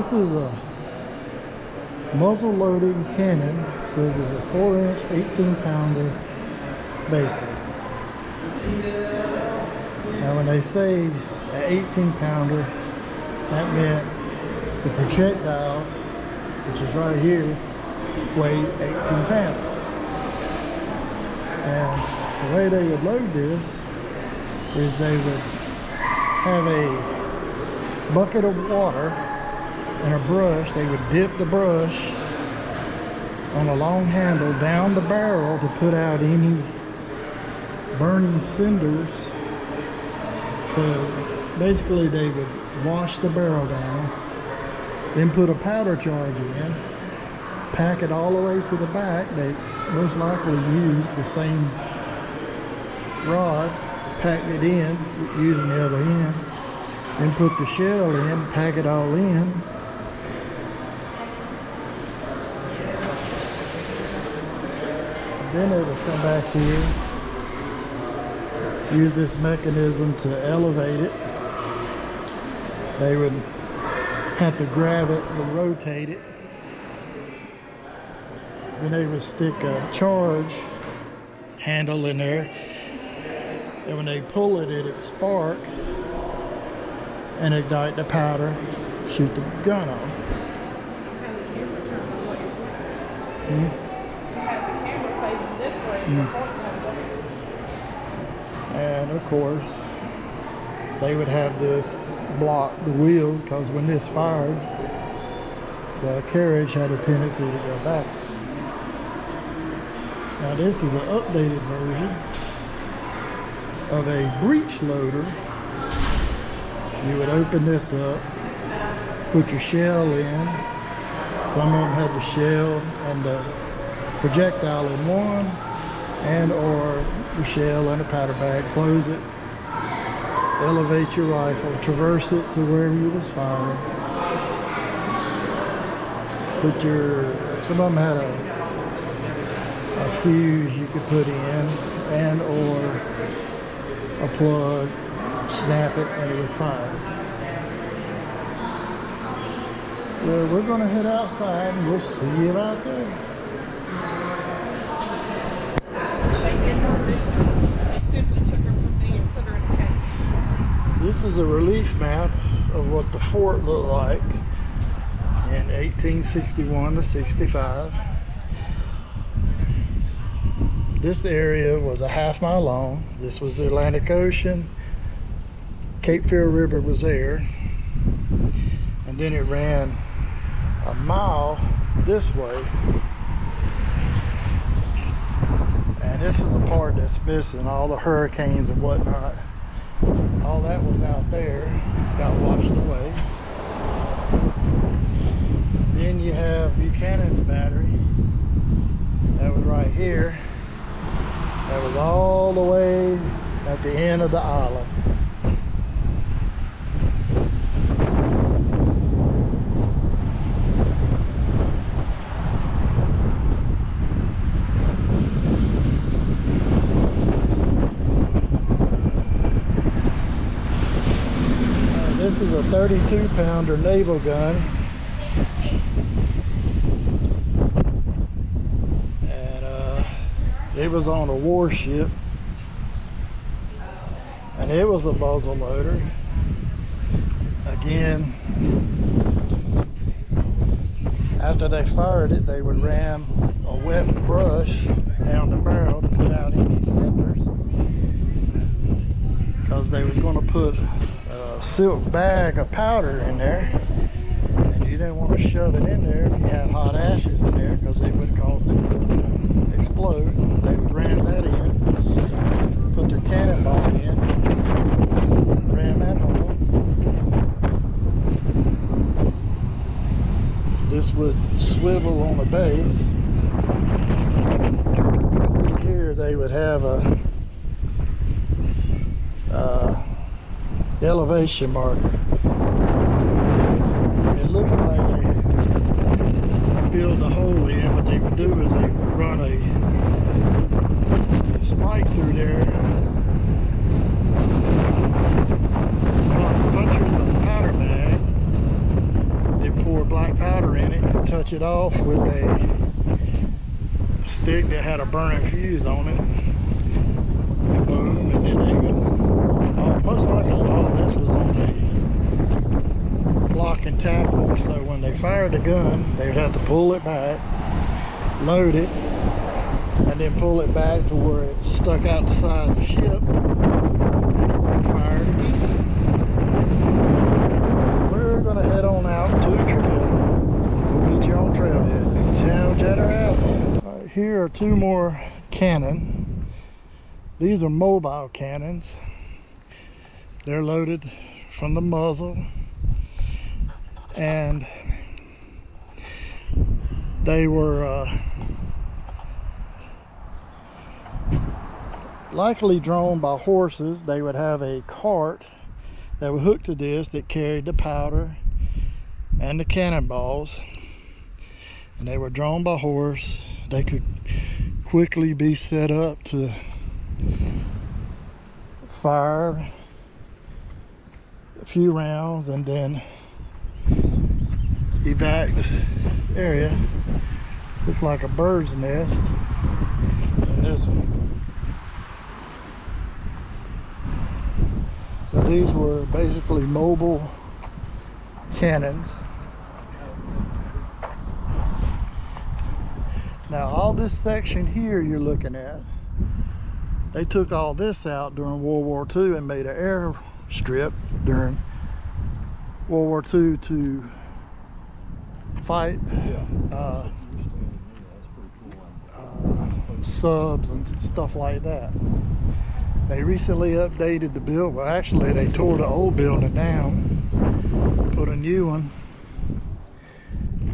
This is a muzzle loading cannon. It says it's a 4-inch 18-pounder Baker. Now when they say an 18-pounder, that meant the projectile, which is right here, weighed 18 pounds. And the way they would load this is they would have a bucket of water and a brush. They would dip the brush on a long handle down the barrel to put out any burning cinders. So basically they would wash the barrel down, then put a powder charge in, pack it all the way to the back. They most likely used the same rod, packed it in using the other end, then put the shell in, pack it all in. Then it would come back here, use this mechanism to elevate it. They would have to grab it and rotate it. Then they would stick a charge handle in there, and when they pull it, it'd spark and ignite the powder, shoot the gun off. And of course, they would have this block the wheels, because when this fired, the carriage had a tendency to go backwards. Now this is an updated version of a breech loader. You would open this up, put your shell in. Some of them had the shell and the projectile in one, and or the shell and a powder bag. Close it, elevate your rifle, traverse it to wherever you was firing. Put your, some of them had a fuse you could put in, and or a plug, snap it, and it would fire. Well, we're going to head outside and we'll see you out there. This is a relief map of what the fort looked like in 1861 to 65. This area was a half-mile long. This was the Atlantic Ocean. Cape Fear River was there. And then it ran a mile this way. And this is the part that's missing, all the hurricanes and whatnot. All that was out there, got washed away. Then you have Buchanan's Battery. That was right here. That was all the way at the end of the island. This is a 32-pounder naval gun. It was on a warship, and it was a muzzle loader. Again, after they fired it, they would ram a wet brush down the barrel to put out any cinders, because they was going to put a silk bag of powder in there, and you didn't want to shove it in there if you had hot ashes in there, because it would cause it to explode. They would ram that in, put their cannonball in, ram that home. This would swivel on the base. Here they would have a elevation marker. It looks like they build a hole in. What they would do is they would run a spike through there, puncture the powder bag, then pour touch it off with a stick that had a burning fuse on it. And boom, and then they would, most likely all this was on a block and tackle, so when they fired the gun, they would have to pull it back, load it, and then pull it back to where it stuck out the side of the ship, and fire it again. We're going to head on out to the trail. We'll meet you on trailhead. Town Jetter out. Right, here are two more cannon. These are mobile cannons. They're loaded from the muzzle, and they were likely drawn by horses. They would have a cart that would hook to this that carried the powder and the cannonballs, and they were drawn by horse. They could quickly be set up to fire a few rounds and then evac this area. Looks like a bird's nest. And this one. So these were basically mobile cannons. Now all this section here you're looking at, they took all this out during World War II and made an airstrip during World War II to fight subs and stuff like that. They recently updated the building. Well, actually they tore the old building down, put a new one,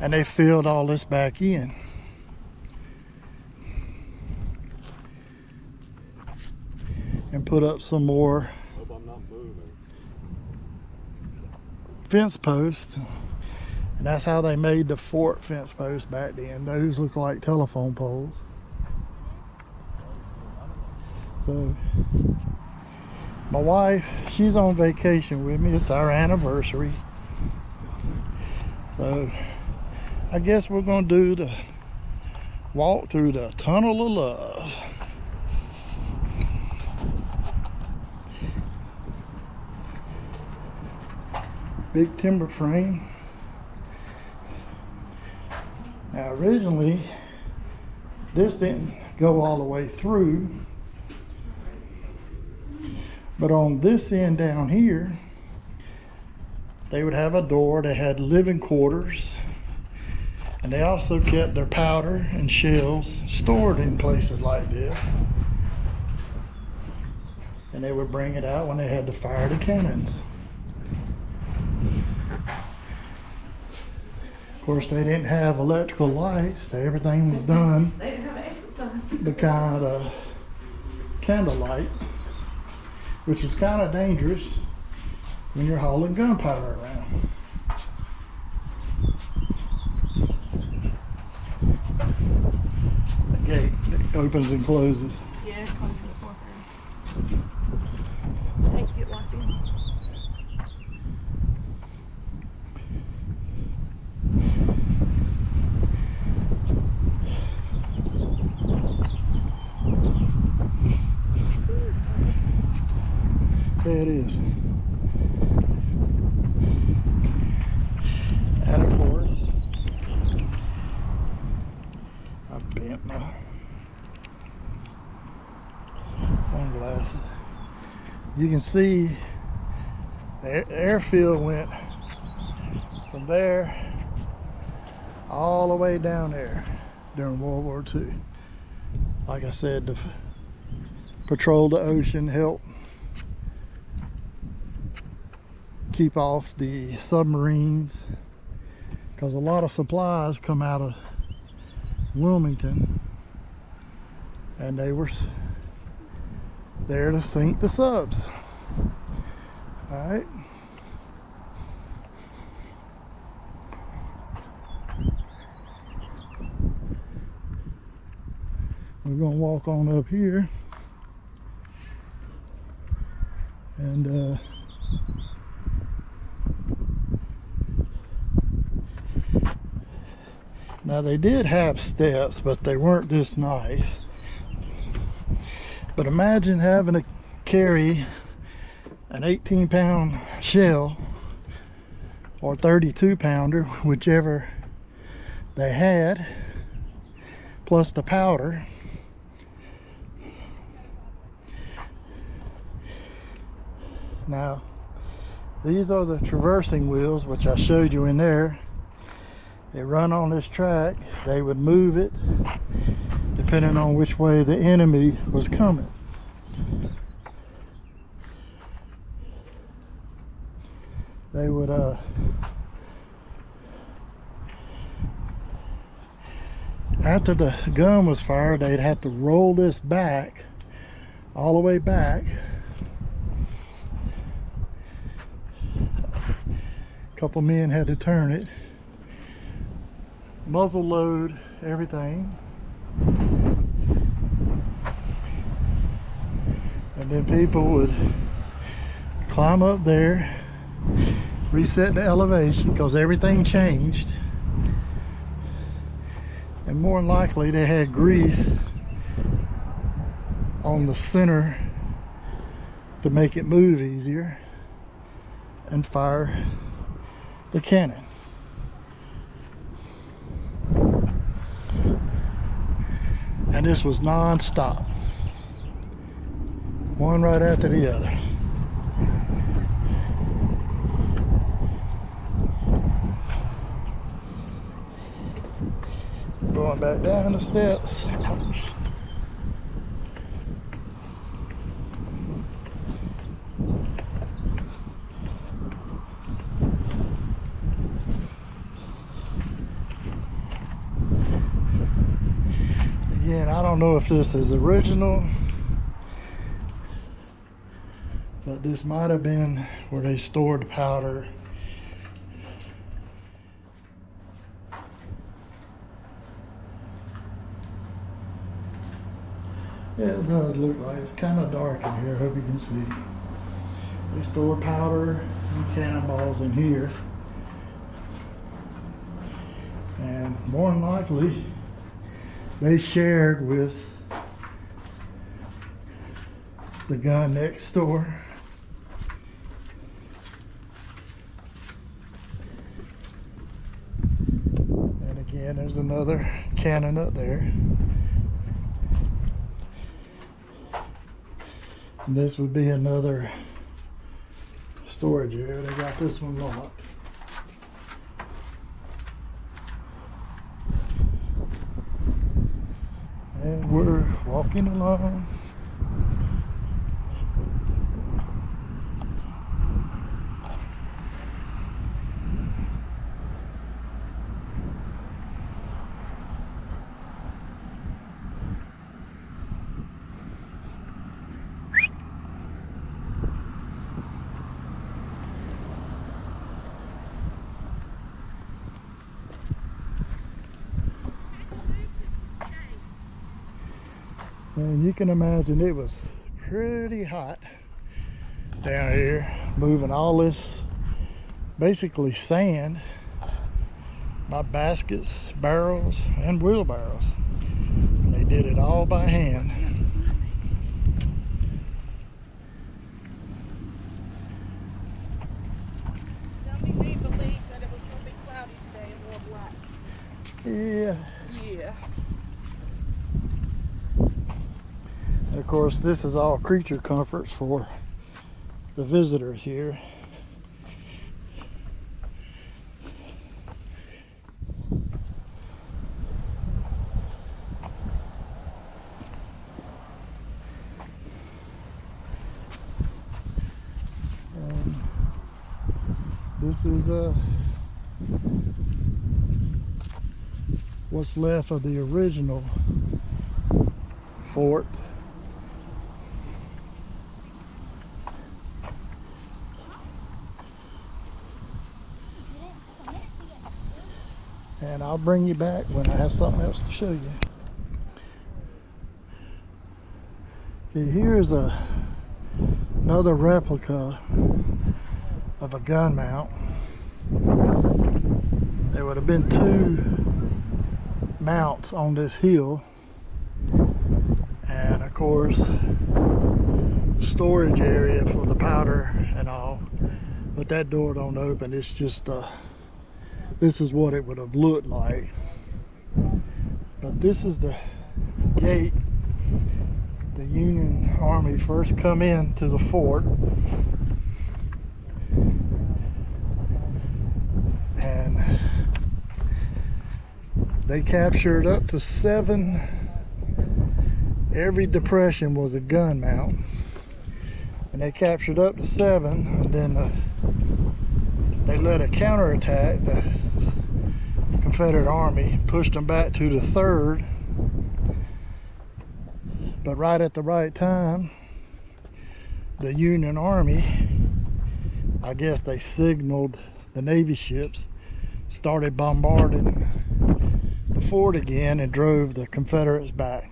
and they filled all this back in. And put up some more fence posts. And that's how they made the fort fence posts back then. Those look like telephone poles. So my wife, she's on vacation with me. It's our anniversary. So I guess we're gonna do the walk through the Tunnel of Love. Big timber frame. Now originally this didn't go all the way through, but on this end down here they would have a door that had living quarters, and they also kept their powder and shells stored in places like this, and they would bring it out when they had to fire the cannons. Of course, they didn't have electrical lights. So everything was done the kind of candlelight, which is kind of dangerous when you're hauling gunpowder around. The gate opens and closes. Yeah, it closes at 4:30. Thanks, get locked in. There it is. And of course, I bent my sunglasses. You can see the airfield went from there all the way down there during World War II. Like I said, to patrol the ocean, help keep off the submarines, because a lot of supplies come out of Wilmington, and they were there to sink the subs. All right. We're gonna walk on up here and Now they did have steps, but they weren't this nice. But imagine having to carry an 18-pound shell or 32-pounder, whichever they had, plus the powder. Now, these are the traversing wheels, which I showed you in there. They run on this track. They would move it depending on which way the enemy was coming. They would after the gun was fired, they'd have to roll this back, all the way back. A couple men had to turn it, muzzle load everything, and then people would climb up there, reset the elevation because everything changed, and more than likely they had grease on the center to make it move easier, and fire the cannon. And this was non-stop, one right after the other. Going back down the steps. Again, I don't know if this is original, but this might have been where they stored powder. Yeah, it does look like it's kind of dark in here. I hope you can see. They store powder and cannonballs in here, and more than likely they shared with the gun next door. And again, there's another cannon up there. And this would be another storage area. They got this one locked. And we're walking along. And you can imagine it was pretty hot down here, moving all this basically sand by baskets, barrels, and wheelbarrows. And they did it all by hand. Tell me they believed that it was going to be cloudy today and more black. Yeah. Yeah. And of course, this is all creature comforts for the visitors here. And this is what's left of the original fort. And I'll bring you back when I have something else to show you. Okay, here's another replica of a gun mount. There would have been two mounts on this hill, and of course storage area for the powder and all. But that door don't open. It's just this is what it would have looked like. But this is the gate the Union Army first come in to the fort. And they captured up to 7. Every depression was a gun mount. And they captured up to 7, and then they led a counterattack. The Confederate Army pushed them back to the 3rd. But right at the right time, the Union Army, I guess they signaled the Navy ships, started bombarding the fort again and drove the Confederates back.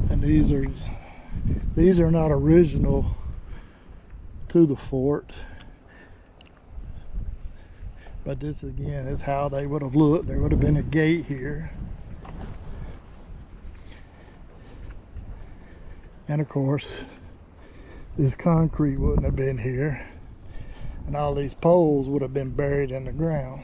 And these are not original to the fort, but this again is how they would have looked. There would have been a gate here, and of course this concrete wouldn't have been here, and all these poles would have been buried in the ground.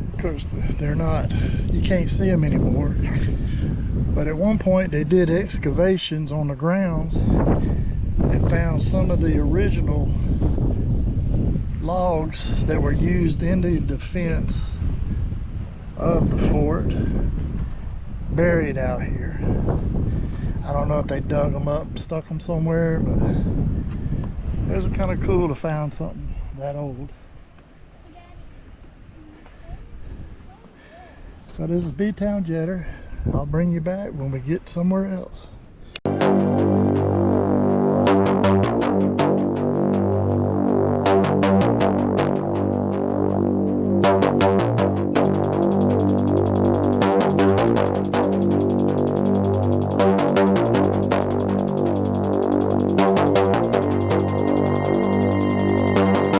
Of course, they're not, you can't see them anymore, but at one point they did excavations on the grounds and found some of the original logs that were used in the defense of the fort buried out here. I don't know if they dug them up and stuck them somewhere, but it was kind of cool to find something that old. So this is B-Town Jetter. I'll bring you back when we get somewhere else.